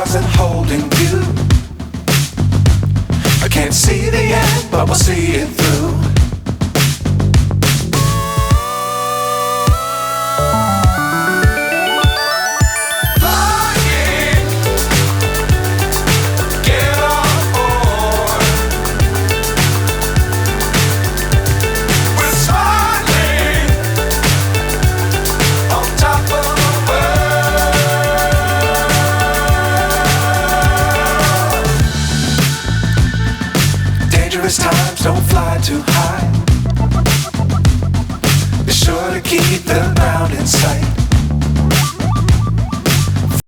stars and holding you. I can't see the end, but we'll see it through. Times don't fly too high. Be sure to keep the ground in sight.